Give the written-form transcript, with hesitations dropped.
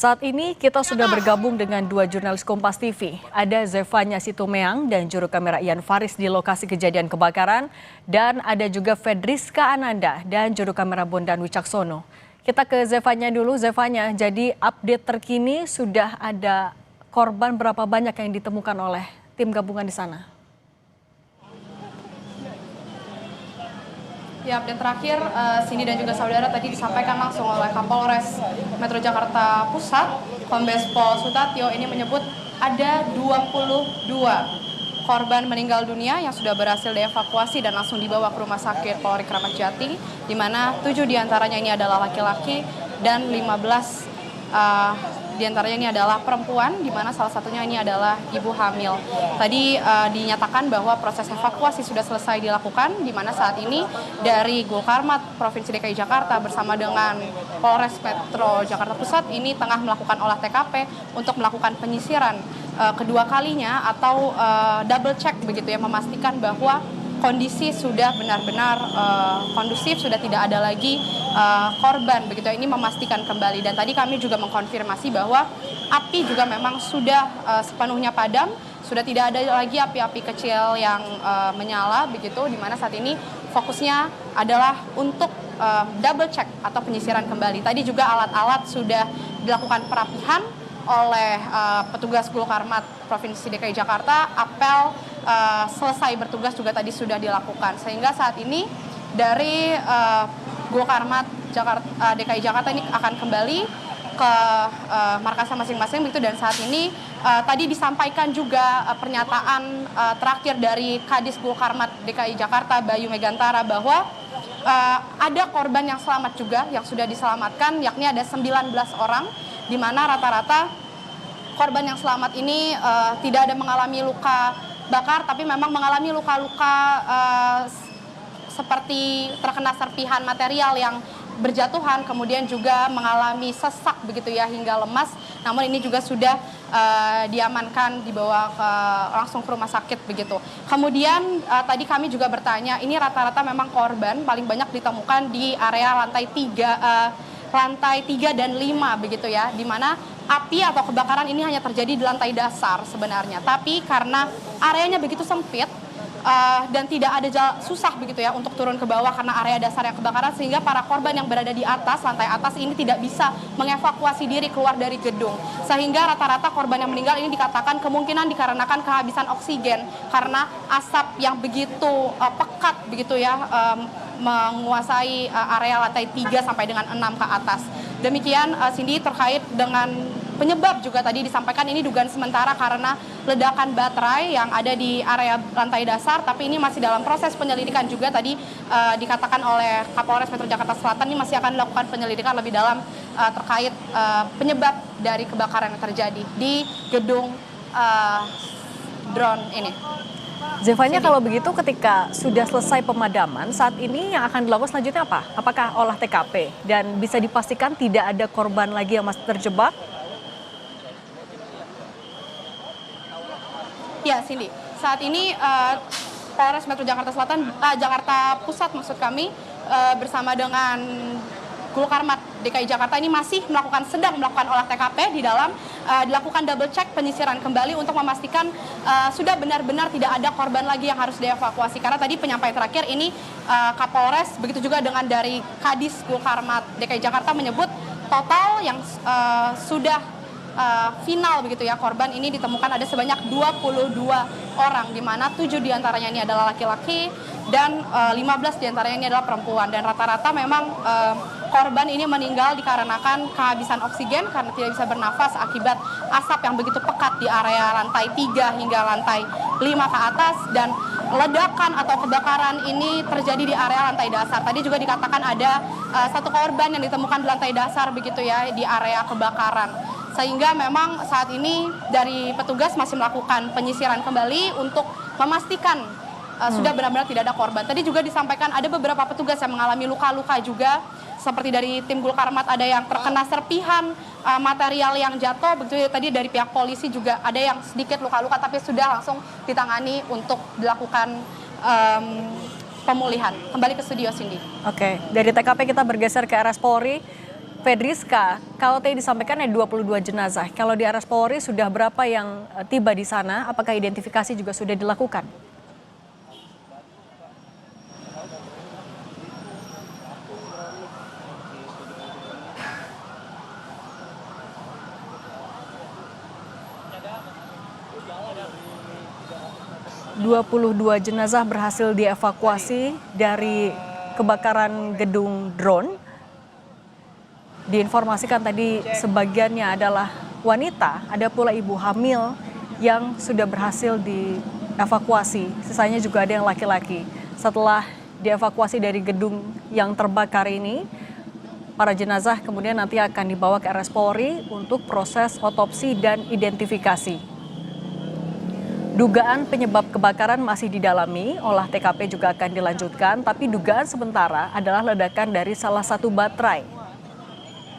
Saat ini kita sudah bergabung dengan dua jurnalis Kompas TV. Ada Zevanya Situmeang dan juru kamera Ian Faris di lokasi kejadian kebakaran. Dan ada juga Fedriska Ananda dan juru kamera Bondan Wicaksono. Kita ke Zevanya dulu. Zevanya, jadi update terkini sudah ada korban berapa banyak yang ditemukan oleh tim gabungan di sana? Ya, update terakhir, Cindy dan juga saudara tadi disampaikan langsung oleh Kapolres Metro Jakarta Pusat, Kombes Pol Sutatyo, ini menyebut ada 22 korban meninggal dunia yang sudah berhasil dievakuasi dan langsung dibawa ke Rumah Sakit Polri Kramat Jati, di mana 7 diantaranya ini adalah laki-laki dan 15 diantaranya ini adalah perempuan, di mana salah satunya ini adalah ibu hamil. Tadi dinyatakan bahwa proses evakuasi sudah selesai dilakukan, di mana saat ini dari Gulkarmat Provinsi DKI Jakarta bersama dengan Polres Metro Jakarta Pusat ini tengah melakukan olah TKP untuk melakukan penyisiran kedua kalinya atau double check begitu ya, memastikan bahwa kondisi sudah benar-benar kondusif, sudah tidak ada lagi korban begitu. Ini memastikan kembali, dan tadi kami juga mengkonfirmasi bahwa api juga memang sudah sepenuhnya padam, sudah tidak ada lagi api-api kecil yang menyala begitu, di mana saat ini fokusnya adalah untuk double check atau penyisiran kembali. Tadi juga alat-alat sudah dilakukan perapihan oleh petugas Gulkarmat Provinsi DKI Jakarta. Apel selesai bertugas juga tadi sudah dilakukan, sehingga saat ini dari Gulkarmat DKI Jakarta ini akan kembali ke markasnya masing-masing begitu. Dan saat ini tadi disampaikan juga pernyataan terakhir dari Kadis Gulkarmat DKI Jakarta Bayu Megantara bahwa ada korban yang selamat juga yang sudah diselamatkan, yakni ada 19 orang, di mana rata-rata korban yang selamat ini tidak ada mengalami luka bakar, tapi memang mengalami luka-luka seperti terkena serpihan material yang berjatuhan, kemudian juga mengalami sesak begitu ya hingga lemas. Namun ini juga sudah diamankan, dibawa langsung ke rumah sakit begitu. Kemudian tadi kami juga bertanya, ini rata-rata memang korban paling banyak ditemukan di area lantai 3 dan 5 begitu ya, di mana api atau kebakaran ini hanya terjadi di lantai dasar sebenarnya, tapi karena areanya begitu sempit dan tidak ada susah begitu ya untuk turun ke bawah karena area dasar yang kebakaran, sehingga para korban yang berada di atas, lantai atas ini tidak bisa mengevakuasi diri keluar dari gedung, sehingga rata-rata korban yang meninggal ini dikatakan kemungkinan dikarenakan kehabisan oksigen karena asap yang begitu pekat begitu ya, menguasai area lantai 3 sampai dengan 6 ke atas. Demikian Cindy, terkait dengan penyebab juga tadi disampaikan ini dugaan sementara karena ledakan baterai yang ada di area lantai dasar, tapi ini masih dalam proses penyelidikan juga. Tadi dikatakan oleh Kapolres Metro Jakarta Selatan ini masih akan dilakukan penyelidikan lebih dalam terkait penyebab dari kebakaran yang terjadi di gedung drone ini. Zevanya, kalau begitu ketika sudah selesai pemadaman, saat ini yang akan dilakukan selanjutnya apa? Apakah olah TKP dan bisa dipastikan tidak ada korban lagi yang masih terjebak? Ya, Cindy, saat ini Polres Metro Jakarta Selatan, Jakarta Pusat maksud kami, bersama dengan Gulkarmat DKI Jakarta ini masih sedang melakukan olah TKP di dalam dilakukan double check penyisiran kembali untuk memastikan sudah benar-benar tidak ada korban lagi yang harus dievakuasi. Karena tadi penyampaian terakhir ini Kapolres, begitu juga dengan dari Kadis Gulkarmat DKI Jakarta menyebut total yang sudah final begitu ya, korban ini ditemukan ada sebanyak 22 orang, di mana 7 diantaranya ini adalah laki-laki dan 15 diantaranya ini adalah perempuan. Dan rata-rata memang korban ini meninggal dikarenakan kehabisan oksigen karena tidak bisa bernafas akibat asap yang begitu pekat di area lantai 3 hingga lantai 5 ke atas. Dan ledakan atau kebakaran ini terjadi di area lantai dasar. Tadi juga dikatakan ada satu korban yang ditemukan di lantai dasar begitu ya, di area kebakaran. Sehingga memang saat ini dari petugas masih melakukan penyisiran kembali untuk memastikan sudah benar-benar tidak ada korban. Tadi juga disampaikan ada beberapa petugas yang mengalami luka-luka juga, seperti dari tim Gulkarmat ada yang terkena serpihan material yang jatuh, begitu tadi dari pihak polisi juga ada yang sedikit luka-luka tapi sudah langsung ditangani untuk dilakukan pemulihan. Kembali ke studio, Cindy. Oke, dari TKP kita bergeser ke RS Polri. Fedriska, kalau tadi disampaikan ada 22 jenazah. Kalau di RS Polri sudah berapa yang tiba di sana? Apakah identifikasi juga sudah dilakukan? ...22 jenazah berhasil dievakuasi dari kebakaran gedung drone. Diinformasikan tadi sebagiannya adalah wanita, ada pula ibu hamil yang sudah berhasil dievakuasi. Sisanya juga ada yang laki-laki. Setelah dievakuasi dari gedung yang terbakar ini, para jenazah kemudian nanti akan dibawa ke RS Polri untuk proses otopsi dan identifikasi. Dugaan penyebab kebakaran masih didalami, olah TKP juga akan dilanjutkan, tapi dugaan sementara adalah ledakan dari salah satu baterai